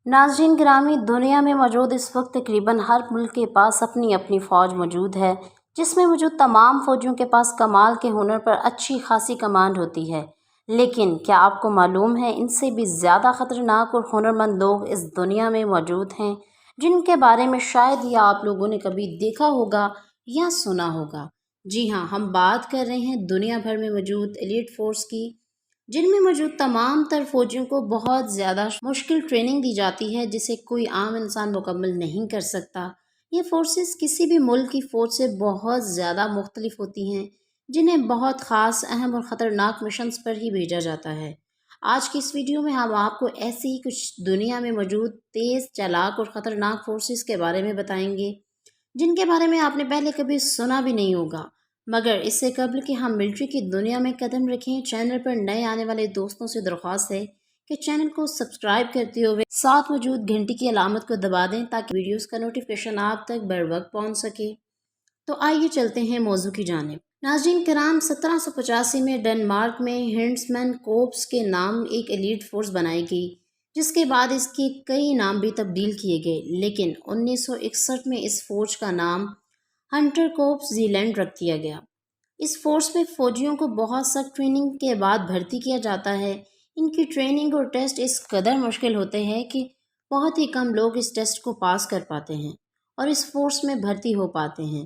नाज़रीन गिरामी, दुनिया में मौजूद इस वक्त तकरीबन हर मुल्क के पास अपनी अपनी फ़ौज मौजूद है, जिसमें मौजूद तमाम फ़ौजियों के पास कमाल के हुनर पर अच्छी खासी कमांड होती है। लेकिन क्या आपको मालूम है, इनसे भी ज़्यादा ख़तरनाक और हुनरमंद लोग इस दुनिया में मौजूद हैं, जिनके बारे में शायद ही आप लोगों ने कभी देखा होगा या सुना होगा। जी हाँ, हम बात कर रहे हैं दुनिया भर में मौजूद एलीट फ़ोर्स की, जिनमें मौजूद तमाम तर फौजियों को बहुत ज़्यादा मुश्किल ट्रेनिंग दी जाती है, जिसे कोई आम इंसान मुकम्मल नहीं कर सकता। ये फोर्सेस किसी भी मुल्क की फ़ौज से बहुत ज़्यादा मुख्तलिफ होती हैं, जिन्हें बहुत ख़ास, अहम और ख़तरनाक मिशंस पर ही भेजा जाता है। आज की इस वीडियो में हम आपको ऐसी ही कुछ दुनिया में मौजूद तेज़, चालाक और ख़तरनाक फोर्सेस के बारे में बताएंगे, जिनके बारे में आपने पहले कभी सुना भी नहीं होगा। मगर इससे कबल कि हम मिलिट्री की दुनिया में कदम रखें, चैनल पर नए आने वाले दोस्तों से दरख्वास्त है कि चैनल को सब्सक्राइब करते हुए साथ मौजूद घंटी की अलामत को दबा दें, ताकि वीडियोस का नोटिफिकेशन आप तक बर वक्त पहुँच सके। तो आइए चलते हैं मौजू की जानिब। नाज़रीन कराम, 1785 में डेनमार्क में हिंड्समैन कोर्प्स के नाम एक एलीट फोर्स बनाई गई, जिसके बाद इसके कई नाम भी तब्दील किए गए, लेकिन 1961 में इस फौज का नाम हंटर कोर्प्स ज़ीलैंड रख दिया गया। इस फोर्स में फ़ौजियों को बहुत सख्त ट्रेनिंग के बाद भर्ती किया जाता है। इनकी ट्रेनिंग और टेस्ट इस कदर मुश्किल होते हैं कि बहुत ही कम लोग इस टेस्ट को पास कर पाते हैं और इस फोर्स में भर्ती हो पाते हैं।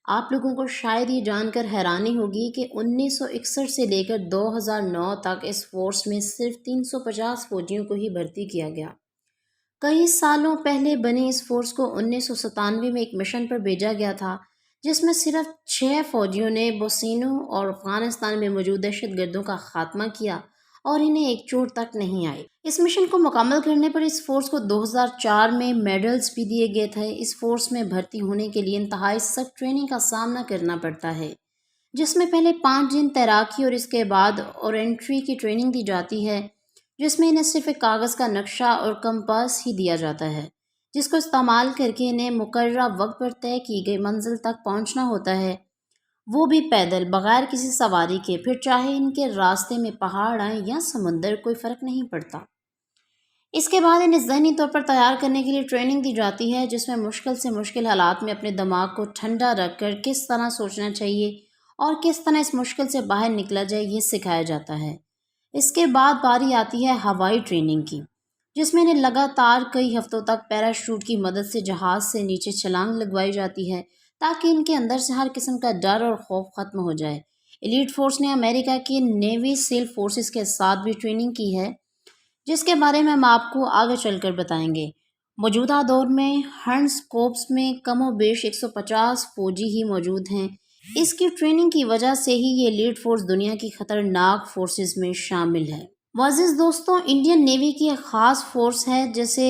आप लोगों को शायद ये जानकर हैरानी होगी कि 1961 से लेकर 2009 तक इस फोर्स में सिर्फ 350 फ़ौजियों को ही भर्ती किया गया। कई सालों पहले बनी इस फोर्स को 1997 में एक मिशन पर भेजा गया था, जिसमें सिर्फ 6 फौजियों ने बोस्निया और अफगानिस्तान में मौजूद दहशतगर्दों का खात्मा किया और इन्हें एक चोट तक नहीं आई। इस मिशन को मुकम्मल करने पर इस फोर्स को 2004 में मेडल्स भी दिए गए थे। इस फोर्स में भर्ती होने के लिए इंतहाई सख्त ट्रेनिंग का सामना करना पड़ता है, जिसमें पहले 5 दिन तैराकी और इसके बाद और एंट्री की ट्रेनिंग दी जाती है, जिसमें इन्हें सिर्फ एक कागज़ का नक्शा और कंपास ही दिया जाता है, जिसको इस्तेमाल करके इन्हें मुकर्ररा वक्त पर तय की गई मंजिल तक पहुंचना होता है, वो भी पैदल, बगैर किसी सवारी के। फिर चाहे इनके रास्ते में पहाड़ आए या समुंदर, कोई फ़र्क नहीं पड़ता। इसके बाद इन्हें ज़हनी तौर पर तैयार करने के लिए ट्रेनिंग दी जाती है, जिसमें मुश्किल से मुश्किल हालात में अपने दिमाग को ठंडा रखकर किस तरह सोचना चाहिए और किस तरह इस मुश्किल से बाहर निकला जाए, ये सिखाया जाता है। इसके बाद बारी आती है हवाई ट्रेनिंग की, जिसमें इन्हें लगातार कई हफ्तों तक पैराशूट की मदद से जहाज़ से नीचे छलांग लगवाई जाती है, ताकि इनके अंदर से हर किस्म का डर और खौफ ख़त्म हो जाए। एलीट फोर्स ने अमेरिका की नेवी सील फोर्सेस के साथ भी ट्रेनिंग की है, जिसके बारे में हम आपको आगे चलकर बताएंगे। मौजूदा दौर में हंट्स कोर्प्स में कमोबेश 150 फौजी ही मौजूद हैं। इसकी ट्रेनिंग की वजह से ही ये एलीट फोर्स दुनिया की खतरनाक फोर्सेस में शामिल है। मुअज़्ज़िज़ दोस्तों, इंडियन नेवी की एक ख़ास फोर्स है जिसे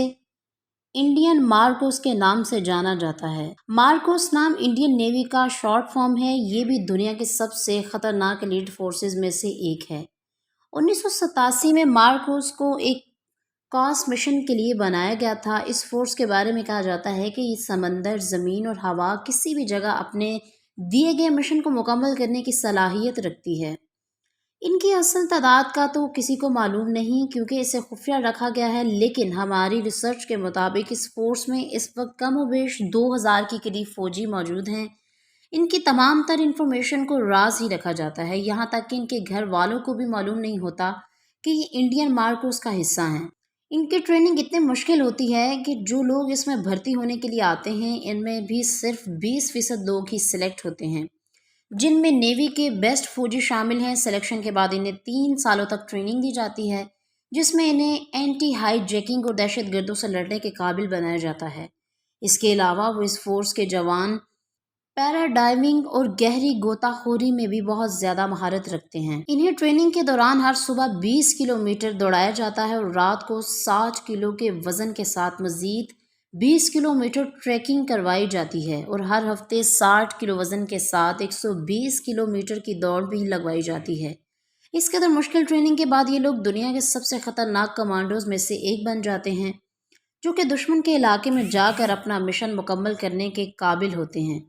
इंडियन मार्कोस के नाम से जाना जाता है। मार्कोस नाम इंडियन नेवी का शॉर्ट फॉर्म है। ये भी दुनिया के सबसे खतरनाक एलीट फोर्सेस में से एक है। 1987 में मार्कोस को एक खास मिशन के लिए बनाया गया था। इस फोर्स के बारे में कहा जाता है कि ये समंदर, ज़मीन और हवा किसी भी जगह अपने दिए गए मिशन को मुकम्मल करने की सलाहियत रखती है। इनकी असल तादाद का तो किसी को मालूम नहीं, क्योंकि इसे खुफिया रखा गया है, लेकिन हमारी रिसर्च के मुताबिक इस फोर्स में इस वक्त कमोबेश 2000 के करीब फ़ौजी मौजूद हैं। इनकी तमाम तर इन्फॉर्मेशन को राज ही रखा जाता है, यहाँ तक कि इनके घर वालों को भी मालूम नहीं होता कि ये इंडियन मार्कोस का हिस्सा हैं। इनकी ट्रेनिंग इतनी मुश्किल होती है कि जो लोग इसमें भर्ती होने के लिए आते हैं, इनमें भी सिर्फ 20% लोग ही सिलेक्ट होते हैं, जिनमें नेवी के बेस्ट फौजी शामिल हैं। सिलेक्शन के बाद इन्हें 3 सालों तक ट्रेनिंग दी जाती है, जिसमें इन्हें एंटी हाईजैकिंग और दहशतगर्दों से लड़ने के काबिल बनाया जाता है। इसके अलावा वो इस फोर्स के जवान पैरा डाइविंग और गहरी गोताखोरी में भी बहुत ज़्यादा महारत रखते हैं। इन्हें ट्रेनिंग के दौरान हर सुबह 20 किलोमीटर दौड़ाया जाता है और रात को 60 किलो के वज़न के साथ मज़ीद 20 किलोमीटर ट्रैकिंग करवाई जाती है और हर हफ्ते 60 किलो वज़न के साथ 120 किलोमीटर की दौड़ भी लगवाई जाती है। इस कदर मुश्किल ट्रेनिंग के बाद ये लोग दुनिया के सबसे ख़तरनाक कमांडोज में से एक बन जाते हैं, जो कि दुश्मन के इलाके में जाकर अपना मिशन मुकम्मल करने के काबिल होते हैं।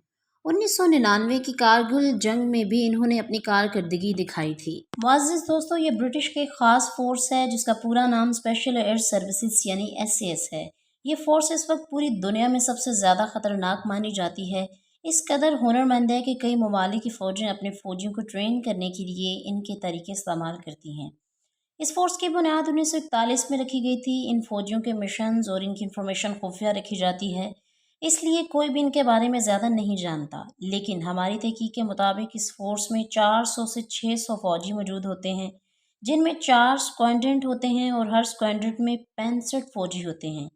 1999 کی کارگل جنگ میں بھی انہوں نے اپنی کارکردگی دکھائی تھی۔ معزز دوستو، یہ برٹش کی خاص فورس ہے جس کا پورا نام اسپیشل ایئر سروسز یعنی SAS ہے۔ یہ فورس اس وقت پوری دنیا میں سب سے زیادہ خطرناک مانی جاتی ہے۔ اس قدر ہنرمند ہے کہ کئی ممالک کی فوجیں اپنے فوجیوں کو ٹرین کرنے کے لیے ان کے طریقے استعمال کرتی ہیں۔ اس فورس کی بنیاد 1941 میں رکھی گئی تھی۔ ان فوجیوں کے مشنز اور ان کی انفارمیشن خفیہ رکھی جاتی ہے، اس لیے کوئی بھی ان کے بارے میں زیادہ نہیں جانتا۔ لیکن ہماری تحقیق کے مطابق اس فورس میں 400 سے 600 فوجی موجود ہوتے ہیں، جن میں 4 سکواڈرنٹ ہوتے ہیں اور ہر سکواڈرنٹ میں 65 فوجی ہوتے ہیں،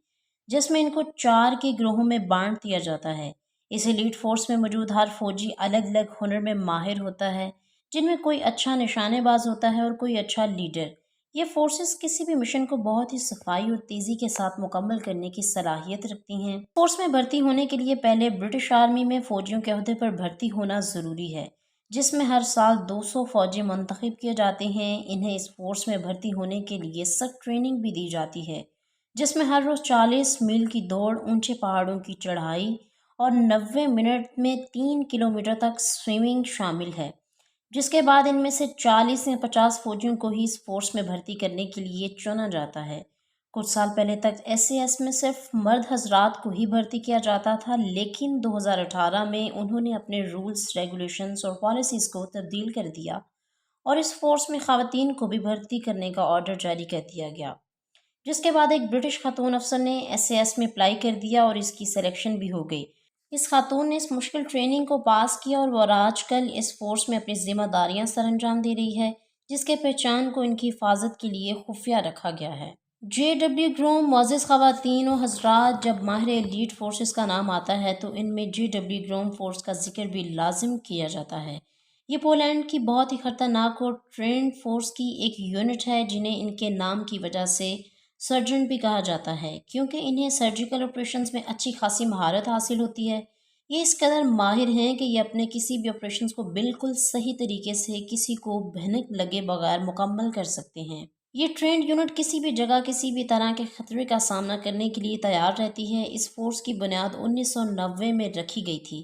جس میں ان کو 4 کے گروہوں میں بانٹ دیا جاتا ہے۔ اس ایلیٹ فورس میں موجود ہر فوجی الگ الگ ہنر میں ماہر ہوتا ہے، جن میں کوئی اچھا نشانے باز ہوتا ہے اور کوئی اچھا لیڈر۔ یہ فورسز کسی بھی مشن کو بہت ہی صفائی اور تیزی کے ساتھ مکمل کرنے کی صلاحیت رکھتی ہیں۔ فورس میں بھرتی ہونے کے لیے پہلے برٹش آرمی میں فوجیوں کے عہدے پر بھرتی ہونا ضروری ہے، جس میں ہر سال 200 فوجی منتخب کیے جاتے ہیں۔ انہیں اس فورس میں بھرتی ہونے کے لیے سخت ٹریننگ بھی دی جاتی ہے، جس میں ہر روز 40 میل کی دوڑ، اونچے پہاڑوں کی چڑھائی اور 90 منٹ میں 3 کلومیٹر تک سوئمنگ شامل ہے۔ جس کے بعد ان میں سے 40 یا 50 فوجیوں کو ہی اس فورس میں بھرتی کرنے کے لیے چنا جاتا ہے۔ کچھ سال پہلے تک SAS میں صرف مرد حضرات کو ہی بھرتی کیا جاتا تھا، لیکن 2018 میں انہوں نے اپنے رولز، ریگولیشنز اور پالیسیز کو تبدیل کر دیا اور اس فورس میں خواتین کو بھی بھرتی کرنے کا آرڈر جاری کر دیا گیا، جس کے بعد ایک برٹش خاتون افسر نے SAS میں اپلائی کر دیا اور اس کی سلیکشن بھی ہو گئی۔ اس خاتون نے اس مشکل ٹریننگ کو پاس کیا اور وہ آج کل اس فورس میں اپنی ذمہ داریاں سر انجام دے رہی ہے، جس کے پہچان کو ان کی حفاظت کے لیے خفیہ رکھا گیا ہے۔ JW گروم، معزز خواتین و حضرات، جب ماہر ایلیٹ فورسز کا نام آتا ہے تو ان میں JW گروم فورس کا ذکر بھی لازم کیا جاتا ہے۔ یہ پولینڈ کی بہت ہی خطرناک اور ٹرینڈ فورس کی ایک یونٹ ہے، جنہیں ان کے نام کی وجہ سے سرجن بھی کہا جاتا ہے، کیونکہ انہیں سرجیکل آپریشنز میں اچھی خاصی مہارت حاصل ہوتی ہے۔ یہ اس قدر ماہر ہیں کہ یہ اپنے کسی بھی آپریشنز کو بالکل صحیح طریقے سے کسی کو بھنک لگے بغیر مکمل کر سکتے ہیں۔ یہ ٹرینڈ یونٹ کسی بھی جگہ کسی بھی طرح کے خطرے کا سامنا کرنے کے لیے تیار رہتی ہے۔ اس فورس کی بنیاد 1990 میں رکھی گئی تھی،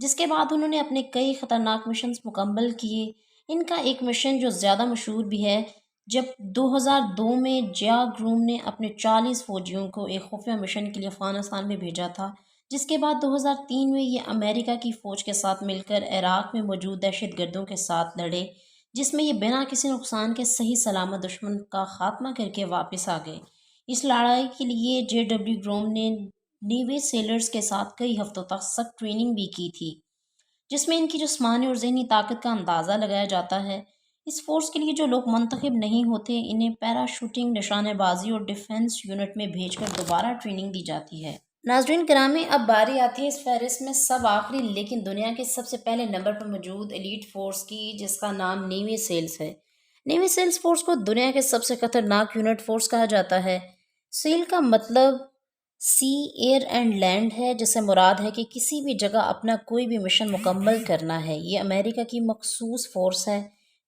جس کے بعد انہوں نے اپنے کئی خطرناک مشنز مکمل کیے۔ ان کا ایک مشن جو زیادہ مشہور بھی ہے، جب 2002 میں جیا گروم نے اپنے 40 فوجیوں کو ایک خفیہ مشن کے لیے افغانستان میں بھیجا تھا، جس کے بعد 2003 میں یہ امریکہ کی فوج کے ساتھ مل کر عراق میں موجود دہشت گردوں کے ساتھ لڑے، جس میں یہ بنا کسی نقصان کے صحیح سلامت دشمن کا خاتمہ کر کے واپس آ گئے۔ اس لڑائی کے لیے JW گروم نے نیوی سیلرز کے ساتھ کئی ہفتوں تک سخت ٹریننگ بھی کی تھی، جس میں ان کی جسمانی اور ذہنی طاقت کا اندازہ لگایا جاتا ہے۔ اس فورس کے لیے جو لوگ منتخب نہیں ہوتے، انہیں پیرا شوٹنگ، نشانے بازی اور ڈیفنس یونٹ میں بھیج کر دوبارہ ٹریننگ دی جاتی ہے۔ ناظرین گرامی، اب باری آتی ہے اس فہرست میں سب آخری لیکن دنیا کے سب سے پہلے نمبر پر موجود ایلیٹ فورس کی، جس کا نام نیوی سیلز ہے۔ نیوی سیلز فورس کو دنیا کے سب سے خطرناک یونٹ فورس کہا جاتا ہے۔ سیل کا مطلب سی، ایئر اینڈ لینڈ ہے، جس سے مراد ہے کہ کسی بھی جگہ اپنا کوئی بھی مشن مکمل کرنا ہے۔ یہ امریکہ کی مخصوص فورس ہے،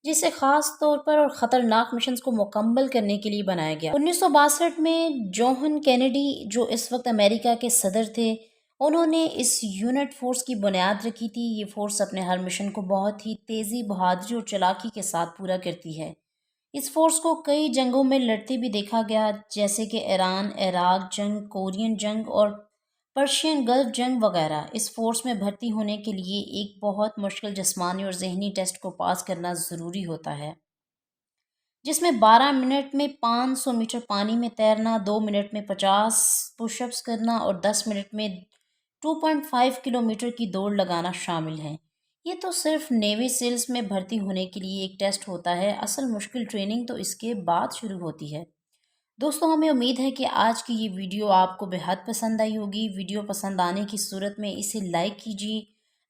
جسے خاص طور پر اور خطرناک مشنز کو مکمل کرنے کے لیے بنایا گیا۔ 1962 میں جوہن کینیڈی، جو اس وقت امریکہ کے صدر تھے، انہوں نے اس یونٹ فورس کی بنیاد رکھی تھی۔ یہ فورس اپنے ہر مشن کو بہت ہی تیزی، بہادری اور چالاکی کے ساتھ پورا کرتی ہے۔ اس فورس کو کئی جنگوں میں لڑتے بھی دیکھا گیا، جیسے کہ ایران عراق جنگ، کورین جنگ اور پرشین گلف جنگ وغیرہ۔ اس فورس میں بھرتی ہونے کے لیے ایک بہت مشکل جسمانی اور ذہنی ٹیسٹ کو پاس کرنا ضروری ہوتا ہے، جس میں 12 منٹ میں 500 میٹر پانی میں تیرنا، 2 منٹ میں 50 پش اپس کرنا اور 10 منٹ میں 2.5 کلومیٹر کی دوڑ لگانا شامل ہے۔ یہ تو صرف نیوی سیلز میں بھرتی ہونے کے لیے ایک ٹیسٹ ہوتا ہے، اصل مشکل ٹریننگ تو اس کے بعد شروع ہوتی ہے۔ دوستوں، ہمیں امید ہے کہ آج کی یہ ویڈیو آپ کو بے حد پسند آئی ہوگی۔ ویڈیو پسند آنے کی صورت میں اسے لائک کیجیے،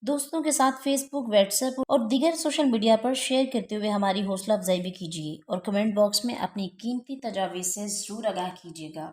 دوستوں کے ساتھ فیس بک، واٹس ایپ اور دیگر سوشل میڈیا پر شیئر کرتے ہوئے ہماری حوصلہ افزائی بھی کیجیے، اور کمنٹ باکس میں اپنی قیمتی تجاویز سے ضرور آگاہ کیجیے گا۔